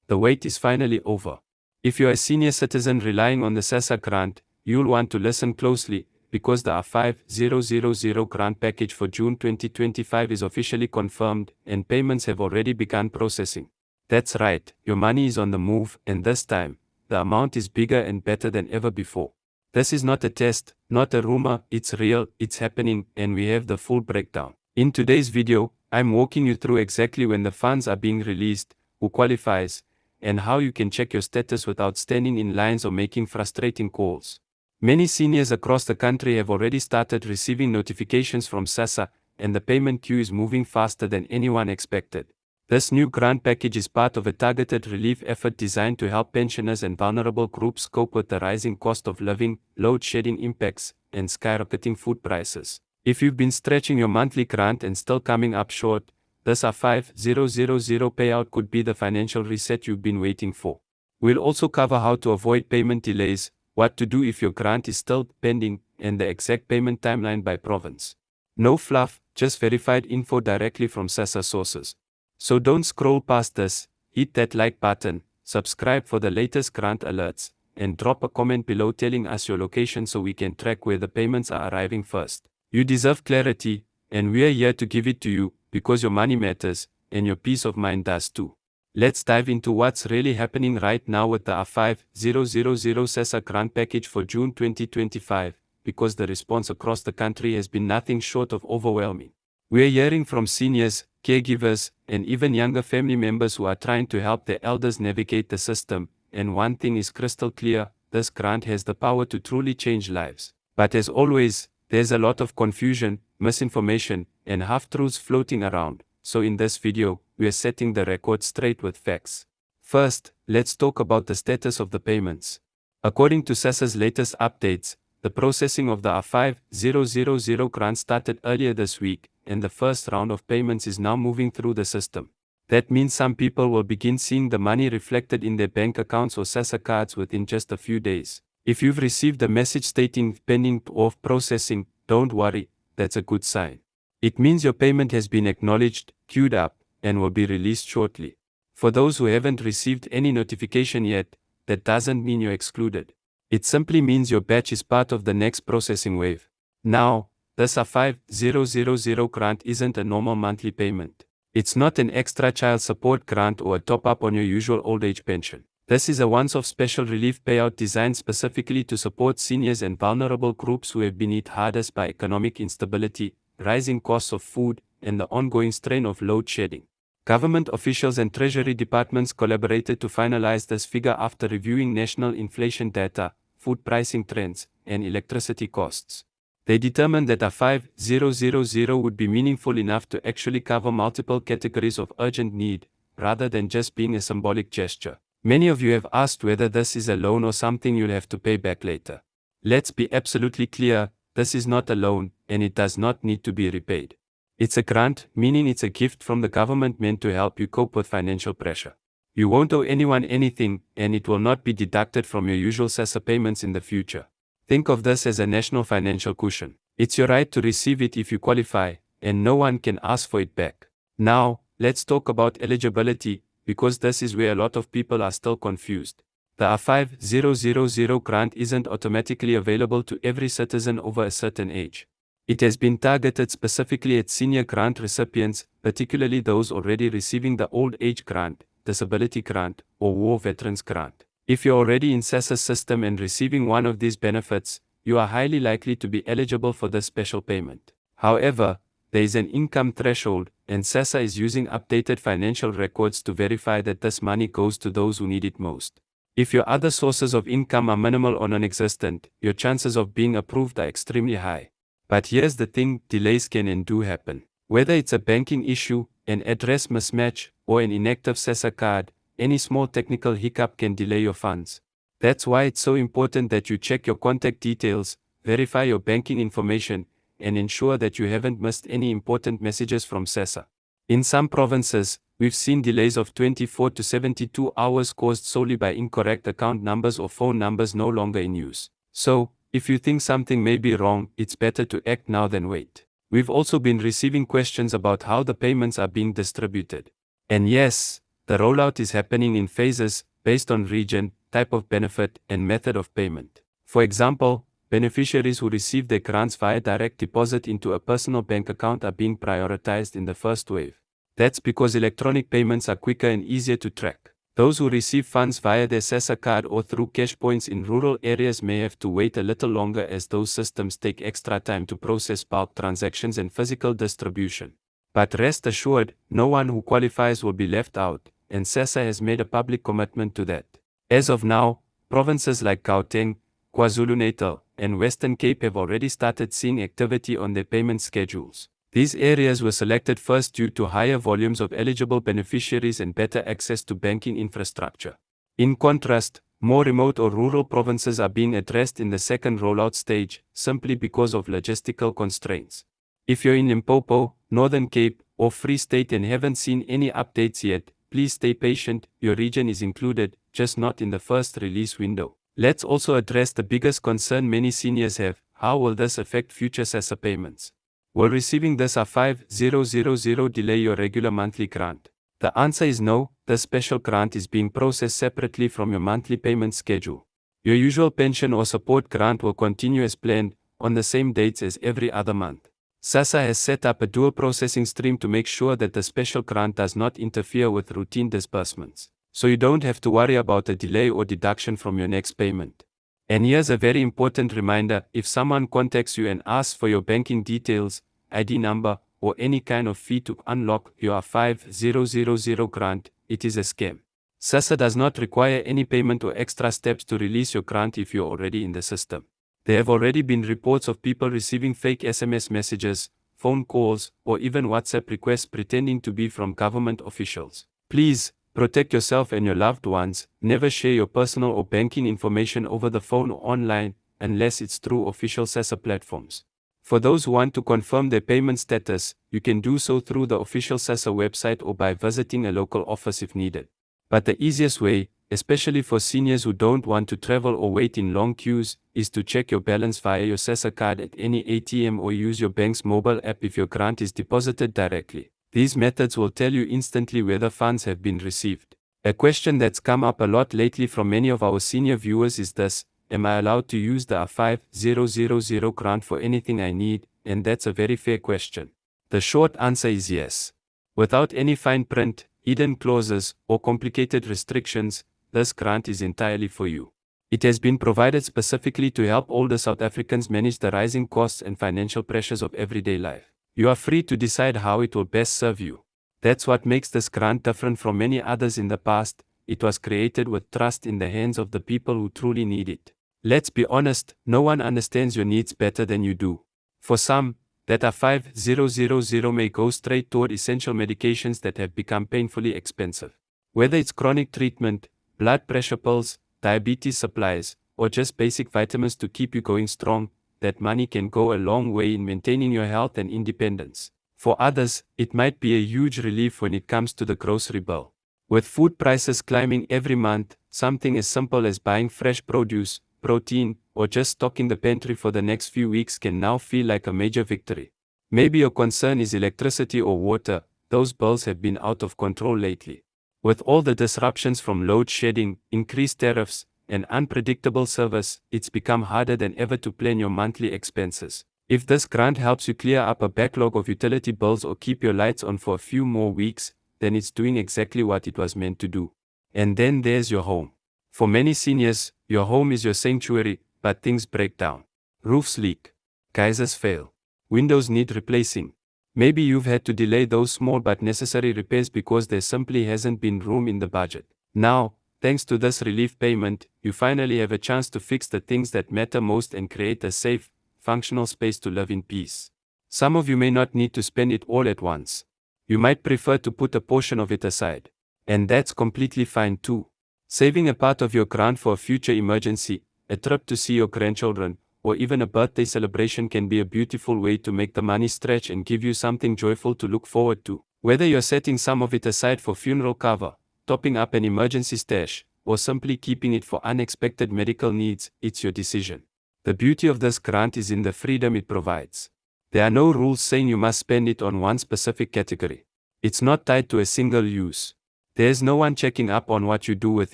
The wait is finally over. If you're a senior citizen relying on the SASSA grant, you'll want to listen closely, because the R5000 grant package for June 2025 is officially confirmed, and payments have already begun processing. That's right, your money is on the move, and this time, the amount is bigger and better than ever before. This is not a test, not a rumor, it's real, it's happening, and we have the full breakdown. In today's video, I'm walking you through exactly when the funds are being released, who qualifies, and how you can check your status without standing in lines or making frustrating calls. Many seniors across the country have already started receiving notifications from SASSA, and the payment queue is moving faster than anyone expected. This new grant package is part of a targeted relief effort designed to help pensioners and vulnerable groups cope with the rising cost of living, load shedding impacts, and skyrocketing food prices. If you've been stretching your monthly grant and still coming up short, this R5000 payout could be the financial reset you've been waiting for. We'll also cover how to avoid payment delays, what to do if your grant is still pending, and the exact payment timeline by province. No fluff, just verified info directly from SASSA sources. So don't scroll past this, hit that like button, subscribe for the latest grant alerts, and drop a comment below telling us your location so we can track where the payments are arriving first. You deserve clarity, and we're here to give it to you, because your money matters, and your peace of mind does too. Let's dive into what's really happening right now with the R5000 SASSA grant package for June 2025, because the response across the country has been nothing short of overwhelming. We're hearing from seniors, caregivers, and even younger family members who are trying to help their elders navigate the system, and one thing is crystal clear, this grant has the power to truly change lives. But as always, there's a lot of confusion, misinformation, and half-truths floating around, so in this video, we're setting the record straight with facts. First, let's talk about the status of the payments. According to SASSA's latest updates, the processing of the R5000 grant started earlier this week, and the first round of payments is now moving through the system. That means some people will begin seeing the money reflected in their bank accounts or SASSA cards within just a few days. If you've received a message stating pending or processing, don't worry, that's a good sign. It means your payment has been acknowledged, queued up, and will be released shortly. For those who haven't received any notification yet, that doesn't mean you're excluded. It simply means your batch is part of the next processing wave. Now, this R5000 grant isn't a normal monthly payment. It's not an extra child support grant or a top-up on your usual old age pension. This is a once-off special relief payout designed specifically to support seniors and vulnerable groups who have been hit hardest by economic instability, rising costs of food, and the ongoing strain of load shedding. Government officials and Treasury departments collaborated to finalize this figure after reviewing national inflation data, food pricing trends, and electricity costs. They determined that R5000 would be meaningful enough to actually cover multiple categories of urgent need, rather than just being a symbolic gesture. Many of you have asked whether this is a loan or something you'll have to pay back later. Let's be absolutely clear, this is not a loan, and it does not need to be repaid. It's a grant, meaning it's a gift from the government meant to help you cope with financial pressure. You won't owe anyone anything, and it will not be deducted from your usual SASSA payments in the future. Think of this as a national financial cushion. It's your right to receive it if you qualify, and no one can ask for it back. Now, let's talk about eligibility, because this is where a lot of people are still confused. The R5000 grant isn't automatically available to every citizen over a certain age. It has been targeted specifically at senior grant recipients, particularly those already receiving the old age grant, disability grant, or war veterans grant. If you're already in SASSA's system and receiving one of these benefits, you are highly likely to be eligible for this special payment. However, there is an income threshold, and SASSA is using updated financial records to verify that this money goes to those who need it most. If your other sources of income are minimal or non-existent, your chances of being approved are extremely high. But here's the thing, delays can and do happen. Whether it's a banking issue, an address mismatch, or an inactive SASSA card, any small technical hiccup can delay your funds. That's why it's so important that you check your contact details, verify your banking information, and ensure that you haven't missed any important messages from SASSA. In some provinces, we've seen delays of 24 to 72 hours caused solely by incorrect account numbers or phone numbers no longer in use. So, if you think something may be wrong, it's better to act now than wait. We've also been receiving questions about how the payments are being distributed. And yes, The rollout is happening in phases, based on region, type of benefit, and method of payment. For example, beneficiaries who receive their grants via direct deposit into a personal bank account are being prioritized in the first wave. That's because electronic payments are quicker and easier to track. Those who receive funds via their SASSA card or through cash points in rural areas may have to wait a little longer as those systems take extra time to process bulk transactions and physical distribution. But rest assured, no one who qualifies will be left out, and SASSA has made a public commitment to that. As of now, provinces like Gauteng, KwaZulu-Natal, and Western Cape have already started seeing activity on their payment schedules. These areas were selected first due to higher volumes of eligible beneficiaries and better access to banking infrastructure. In contrast, more remote or rural provinces are being addressed in the second rollout stage, simply because of logistical constraints. If you're in Limpopo, Northern Cape, or Free State and haven't seen any updates yet, please stay patient. Your region is included, just not in the first release window. Let's also address the biggest concern many seniors have: how will this affect future SASSA payments? Will receiving this A5000 delay your regular monthly grant? The answer is no. This special grant is being processed separately from your monthly payment schedule. Your usual pension or support grant will continue as planned, on the same dates as every other month. SASSA has set up a dual processing stream to make sure that the special grant does not interfere with routine disbursements, so you don't have to worry about a delay or deduction from your next payment. And here's a very important reminder: if someone contacts you and asks for your banking details, ID number, or any kind of fee to unlock your A5000 grant, it is a scam. SASSA does not require any payment or extra steps to release your grant if you're already in the system. There have already been reports of people receiving fake SMS messages, phone calls, or even WhatsApp requests pretending to be from government officials. Please, protect yourself and your loved ones. Never share your personal or banking information over the phone or online, unless it's through official SASSA platforms. For those who want to confirm their payment status, you can do so through the official SASSA website or by visiting a local office if needed. But the easiest way, especially for seniors who don't want to travel or wait in long queues, is to check your balance via your SASSA card at any ATM or use your bank's mobile app if your grant is deposited directly. These methods will tell you instantly whether funds have been received. A question that's come up a lot lately from many of our senior viewers is this: am I allowed to use the A5000 grant for anything I need? And that's a very fair question. The short answer is yes. Without any fine print, hidden clauses, or complicated restrictions, this grant is entirely for you. It has been provided specifically to help older South Africans manage the rising costs and financial pressures of everyday life. You are free to decide how it will best serve you. That's what makes this grant different from many others in the past. It was created with trust in the hands of the people who truly need it. Let's be honest, no one understands your needs better than you do. For some, that A5000 may go straight toward essential medications that have become painfully expensive. Whether it's chronic treatment, blood pressure pills, diabetes supplies, or just basic vitamins to keep you going strong, that money can go a long way in maintaining your health and independence. For others, it might be a huge relief when it comes to the grocery bill. With food prices climbing every month, something as simple as buying fresh produce, protein, or just stocking the pantry for the next few weeks can now feel like a major victory. Maybe your concern is electricity or water. Those bills have been out of control lately. With all the disruptions from load shedding, increased tariffs, and unpredictable service, it's become harder than ever to plan your monthly expenses. If this grant helps you clear up a backlog of utility bills or keep your lights on for a few more weeks, then it's doing exactly what it was meant to do. And then there's your home. For many seniors, your home is your sanctuary, but things break down. Roofs leak. Geysers fail. Windows need replacing. Maybe you've had to delay those small but necessary repairs because there simply hasn't been room in the budget. Now, thanks to this relief payment, you finally have a chance to fix the things that matter most and create a safe, functional space to live in peace. Some of you may not need to spend it all at once. You might prefer to put a portion of it aside. And that's completely fine too. Saving a part of your grant for a future emergency, a trip to see your grandchildren, or even a birthday celebration can be a beautiful way to make the money stretch and give you something joyful to look forward to. Whether you're setting some of it aside for funeral cover, topping up an emergency stash, or simply keeping it for unexpected medical needs, it's your decision. The beauty of this grant is in the freedom it provides. There are no rules saying you must spend it on one specific category. It's not tied to a single use. There's no one checking up on what you do with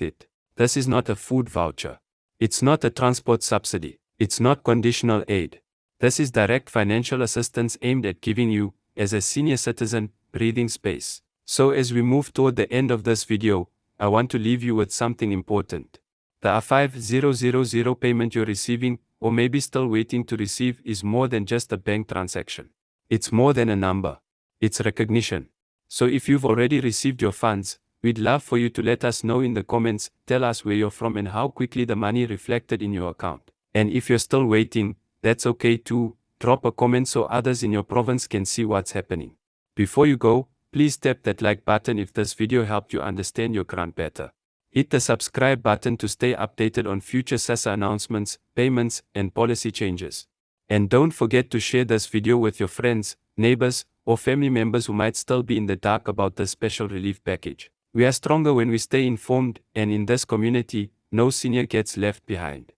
it. This is not a food voucher. It's not a transport subsidy. It's not conditional aid. This is direct financial assistance aimed at giving you, as a senior citizen, breathing space. So as we move toward the end of this video, I want to leave you with something important. The R5000 payment you're receiving, or maybe still waiting to receive, is more than just a bank transaction. It's more than a number. It's recognition. So if you've already received your funds, we'd love for you to let us know in the comments. Tell us where you're from and how quickly the money reflected in your account. And if you're still waiting, that's okay too. Drop a comment so others in your province can see what's happening. Before you go, please tap that like button if this video helped you understand your grant better. Hit the subscribe button to stay updated on future SASSA announcements, payments, and policy changes. And don't forget to share this video with your friends, neighbors, or family members who might still be in the dark about this special relief package. We are stronger when we stay informed, and in this community, no senior gets left behind.